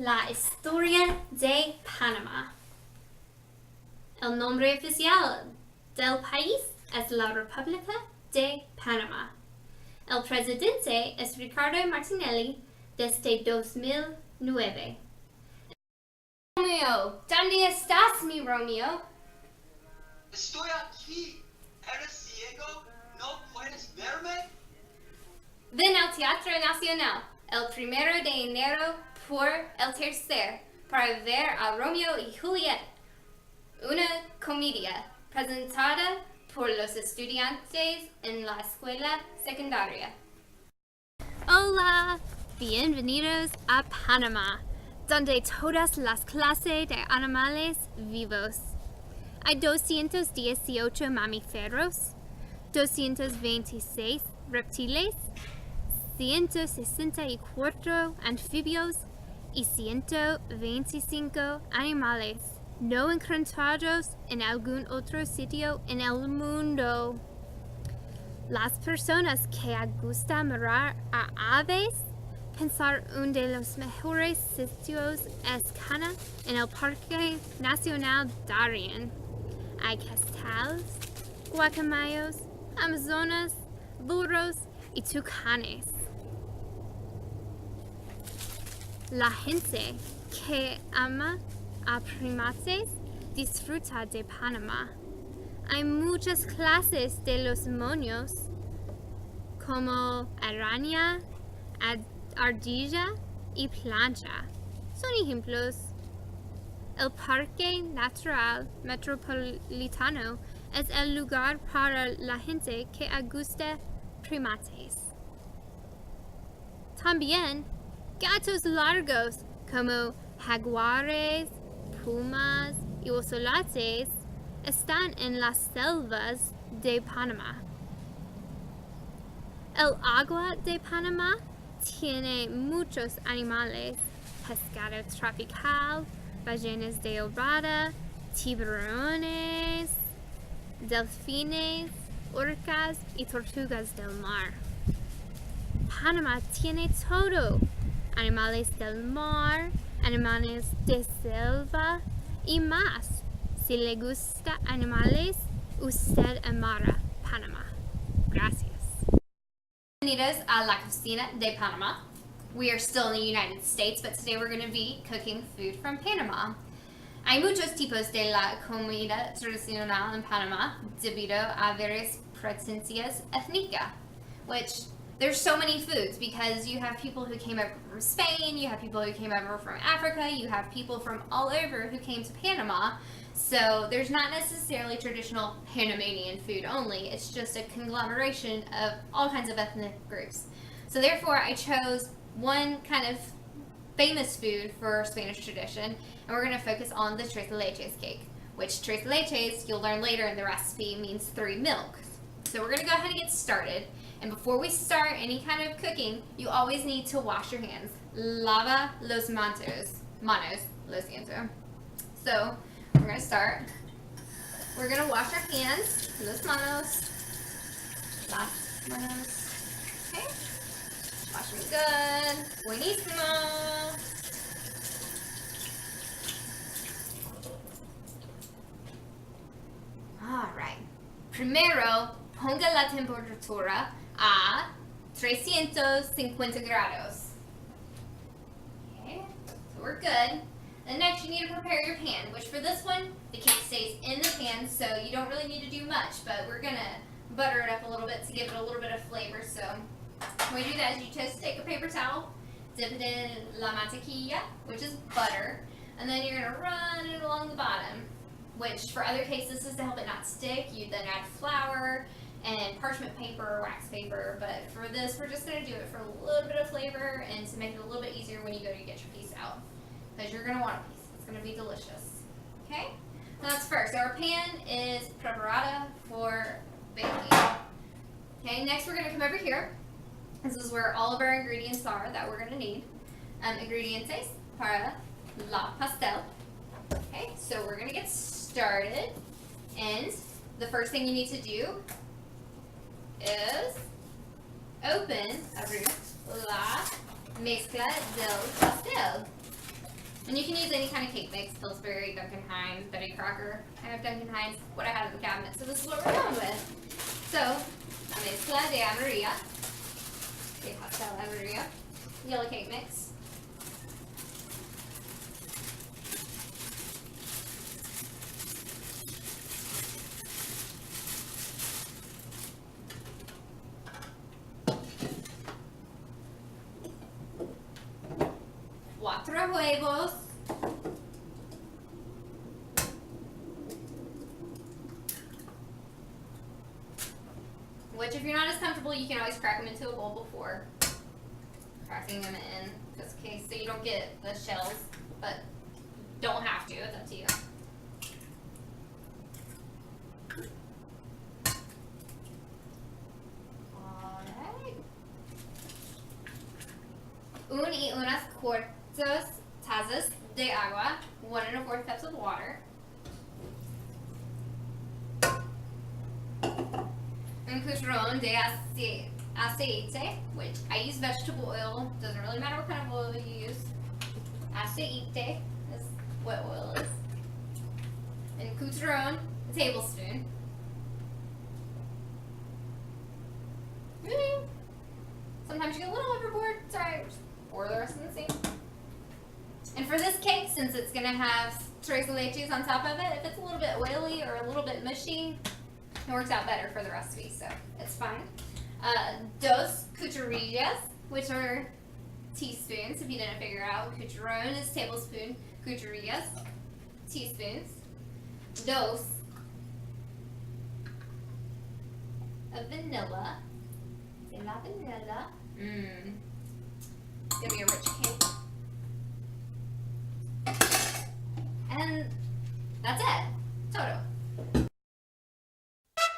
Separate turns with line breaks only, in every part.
La historia de Panama. El nombre oficial del país es la República de Panamá. El presidente es Ricardo Martinelli desde 2009. Romeo, ¿dónde estás, mi Romeo?
Estoy aquí. ¿Eres ciego? ¿No puedes verme?
Ven al Teatro Nacional el 1 de enero por el tercer para ver a Romeo y Julieta, una comedia presentada por los estudiantes en la escuela secundaria. Hola, bienvenidos a Panamá, donde todas las clases de animales vivos. Hay 218 mamíferos, 226 reptiles, 164 anfibios y 125 animales no encontrados en algún otro sitio en el mundo. Las personas que gustan mirar a aves, pensar uno de los mejores sitios es Cana en el Parque Nacional Darien. Hay castals, guacamayos, amazonas, burros y tucanes. La gente que ama a primates disfruta de Panamá. Hay muchas clases de los monos, como araña, ardilla y plancha. Son ejemplos. El Parque Natural Metropolitano es el lugar para la gente que gusta primates. También gatos largos como jaguares, pumas y ocelotes están en las selvas de Panamá. El agua de Panamá tiene muchos animales: pescado tropical, ballenas de dorada, tiburones, delfines, orcas y tortugas del mar. Panamá tiene todo: animales del mar, animales de selva y más. Si le gusta animales, usted amará Panamá. Gracias. Bienvenidos a la cocina de Panamá. We are still in the United States, but today we're going to be cooking food from Panama. Hay muchos tipos de la comida tradicional en Panamá debido a varias presencias étnicas, which there's so many foods because you have people who came over from Spain, you have people who came over from Africa, you have people from all over who came to Panama. So there's not necessarily traditional Panamanian food only, it's just a conglomeration of all kinds of ethnic groups. So therefore I chose one kind of famous food for Spanish tradition, and we're going to focus on the tres leches cake, which tres leches, you'll learn later in the recipe, means 3 milks. So we're going to go ahead and get started. And before we start any kind of cooking, you always need to wash your hands. Lava los manos, lo siento. So we're going to start. We're going to wash our hands, las manos. Okay. Wash them good. Buenísimo. All right. Primero, ponga la temperatura a 350 grados. Okay, so we're good. And next you need to prepare your pan, which for this one, the cake stays in the pan, so you don't really need to do much, but we're gonna butter it up a little bit to give it a little bit of flavor. So when you do that, you just take a paper towel, dip it in la mantequilla, which is butter, and then you're gonna run it along the bottom, which for other cases is to help it not stick. You then add flour and parchment paper or wax paper, but for this we're just going to do it for a little bit of flavor and to make it a little bit easier when you go to get your piece out, because you're going to want a piece. It's going to be delicious. Okay, now that's first. Our pan is preparada for baking. Okay, next we're going to come over here. This is where all of our ingredients are that we're going to need. Ingredientes para la pastel. Okay, so we're going to get started, and the first thing you need to do is open, abrir la mezcla del pastel. And you can use any kind of cake mix, Pillsbury, Duncan Hines, Betty Crocker. I have Duncan Hines, what I have in the cabinet, so this is what we're going with. So, la mezcla de amarilla, de pastel amarilla, yellow cake mix. Cuatro huevos. Which, if you're not as comfortable, you can always crack them into a bowl before cracking them in, just in case, so you don't get the shells, but don't have to, it's up to you. Alright. 1 y 1/4 tazas de agua, 1 1/4 cups of water. Un cucharon de aceite, which I use vegetable oil. Doesn't really matter what kind of oil you use. Aceite is what oil is. And cucharon, a tablespoon. Sometimes you get a little overboard. It's alright. Just pour the rest in the sink. And for this cake, since it's gonna have tres leches on top of it, if it's a little bit oily or a little bit mushy, it works out better for the recipe, so it's fine. Dos cucharillas, which are teaspoons, if you didn't figure out. Cucharon is tablespoon, cucharillas, teaspoons. Dos of vanilla. De la vanilla. It's gonna be a rich cake. And that's it. Todo.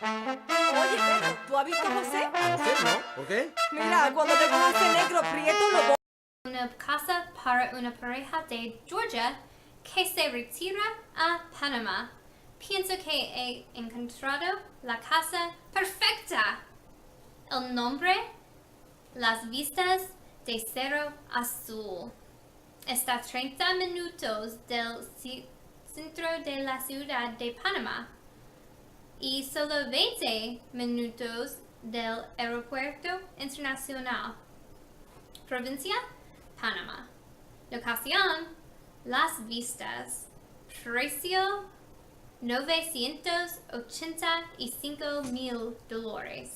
Oye, Pedro, ¿tú has visto a José?
¿José? ¿No? ¿Por qué?
Mira, cuando te conoce negro prieto, lo
Una casa para una pareja de Georgia que se retira a Panamá. Pienso que he encontrado la casa perfecta. El nombre, las vistas de Cerro Azul. Está a 30 minutos del centro de la ciudad de Panamá y solo 20 minutos del aeropuerto internacional. Provincia, Panamá. Locación, Las Vistas. Precio, $985,000.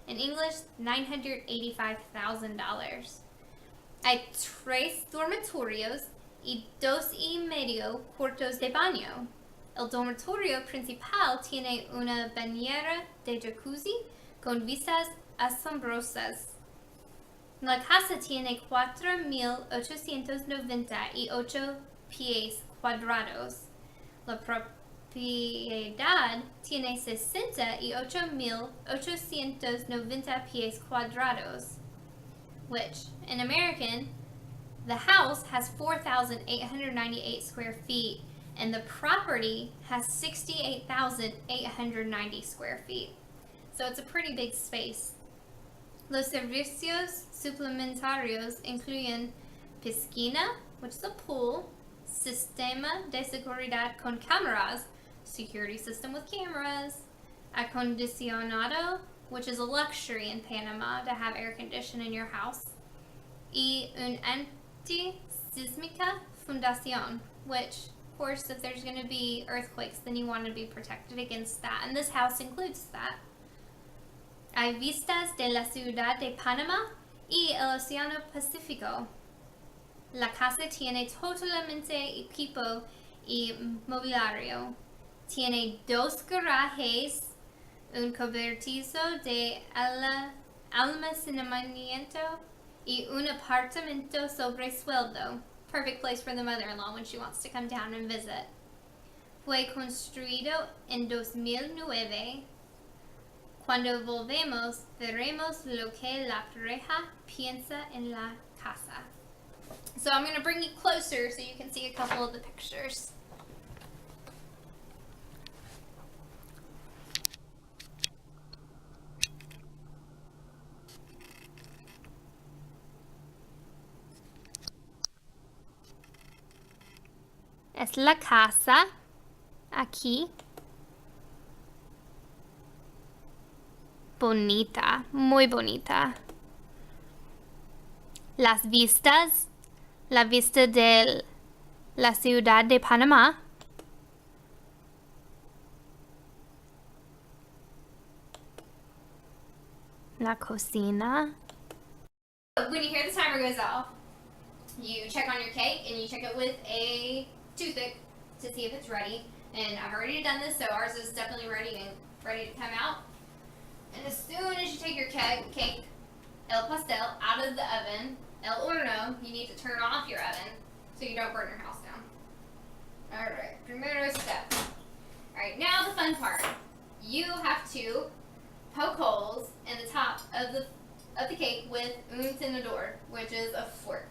In English, $985,000. Hay 3 dormitorios y 2.5 cuartos de baño. El dormitorio principal tiene una bañera de jacuzzi con vistas asombrosas. La casa tiene 4.898 pies cuadrados. La propiedad tiene 68.890 pies cuadrados, which, in American, the house has 4,898 square feet and the property has 68,890 square feet. So it's a pretty big space. Los servicios suplementarios incluyen piscina, which is a pool, sistema de seguridad con cámaras, security system with cameras, acondicionado, which is a luxury in Panama to have air conditioning in your house, y un antisísmica fundación, which, of course, if there's going to be earthquakes, then you want to be protected against that, and this house includes that. Hay vistas de la ciudad de Panamá y el Océano Pacífico. La casa tiene totalmente equipo y mobiliario. Tiene 2 garajes, un cobertizo de almacenamiento y un apartamento sobre sueldo. Perfect place for the mother-in-law when she wants to come down and visit. Fue construido en 2009. Cuando volvemos, veremos lo que la pareja piensa en la casa. So I'm going to bring you closer so you can see a couple of the pictures. es la casa aquí. Bonita, muy bonita. Las vistas, la vista de la ciudad de Panamá. La cocina. When you hear the timer goes off, you check on your cake and you check it with a toothpick to see if it's ready. And I've already done this, so ours is definitely ready to come out. And as soon as you take your cake, el pastel, out of the oven, el horno, you need to turn off your oven so you don't burn your house down. Alright, primero step. Alright, now the fun part. You have to poke holes in the top of the cake with un tenedor, which is a fork.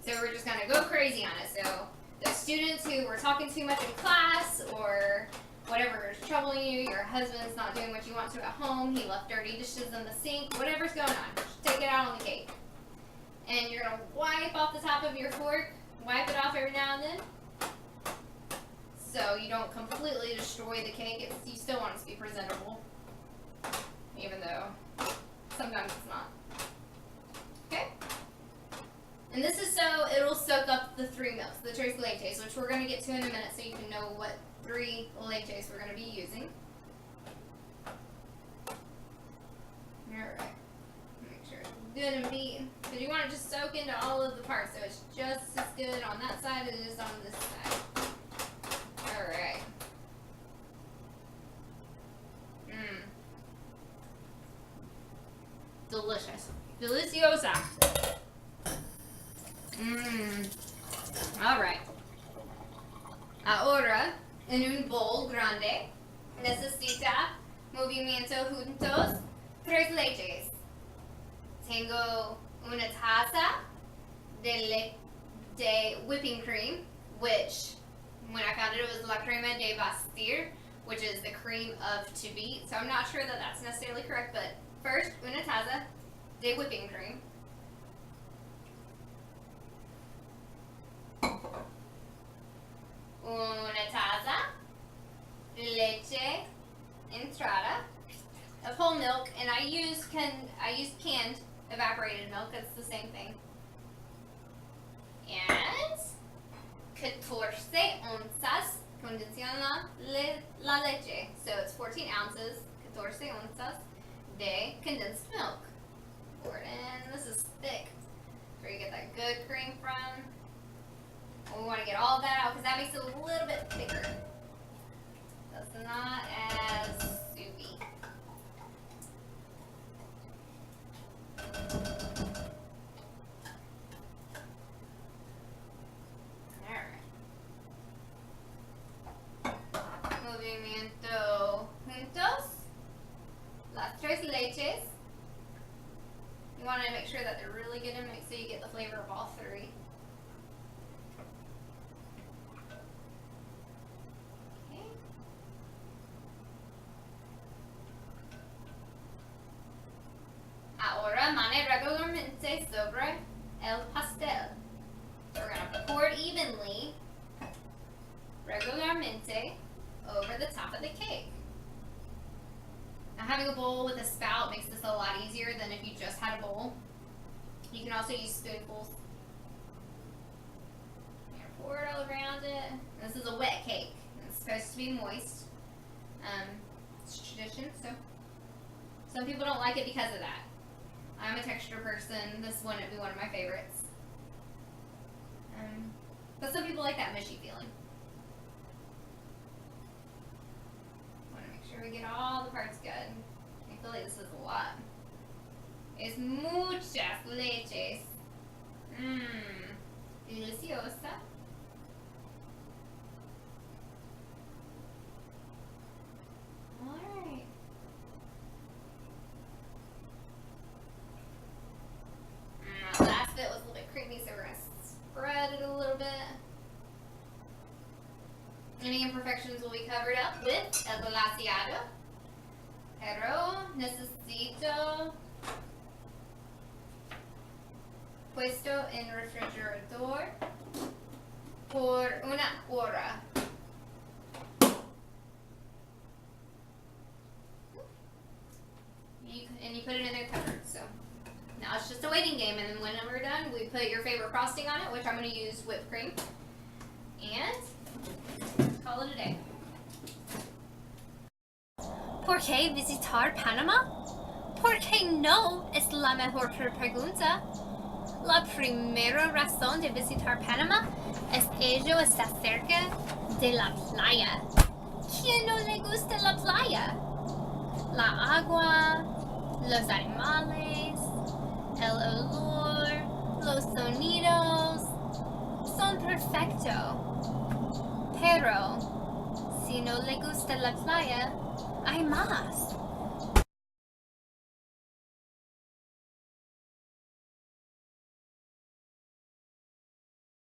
So we're just gonna go crazy on it. So the students who were talking too much in class or whatever is troubling you, your husband's not doing what you want to at home, he left dirty dishes in the sink, whatever's going on, just take it out on the cake. And you're gonna wipe off the top of your fork, wipe it off every now and then, so you don't completely destroy the cake. You still want it to be presentable, even though sometimes it's not. Okay? And this is so it'll soak up the 3 milks, the tres leches, which we're going to get to in a minute so you can know what 3 leches we're going to be using. Alright. Make sure it's good and beaten. Because you want to just soak into all of the parts so it's just as good on that side as it is on this side. Alright. Delicious. Deliciosa. Alright. Ahora, en un bowl grande, necesita movimiento juntos 3 leches. Tengo una taza de whipping cream, which, when I found it, it was la crema de bastir, which is the cream of to beat. So I'm not sure that that's necessarily correct, but first, una taza de whipping cream. Una taza leche entrada of whole milk, and I use canned evaporated milk. It's the same thing. And 14 onzas condiciona la leche. So it's 14 ounces, 14 onzas de condensed milk. Pour it in. This is thick. That's where you get that good cream from. We want to get all of that out because that makes it a little bit thicker. That's not as soupy. Alright. Movimiento juntos. Las 3 leches. You want to make sure that they're really good and mixed so you get the flavor of all 3. Ahora mane regularmente sobre el pastel. So we're going to pour it evenly, regularmente, over the top of the cake. Now having a bowl with a spout makes this a lot easier than if you just had a bowl. You can also use spoonfuls. You're going to pour it all around it. This is a wet cake. It's supposed to be moist. It's tradition, so some people don't like it because of that. I'm a texture person. This wouldn't be one of my favorites. But some people like that mushy feeling. Want to make sure we get all the parts good. I feel like this is a lot. Es muchas leches. Deliciosa. Alright. Last bit was a little bit creamy, so we're going to spread it a little bit. Any imperfections will be covered up with el glaseado. Pero necesito puesto en refrigerador por una hora. And you put it in there covered, so. Now it's just a waiting game, and then when we're done, we put your favorite frosting on it, which I'm going to use whipped cream. And call it a day. ¿Por qué visitar Panama? Porque no es la mejor pregunta. La primera razón de visitar Panama es ello está cerca de la playa. ¿Quién no le gusta la playa? La agua, los animales, el olor, los sonidos son perfectos. Pero si no le gusta la playa, hay más.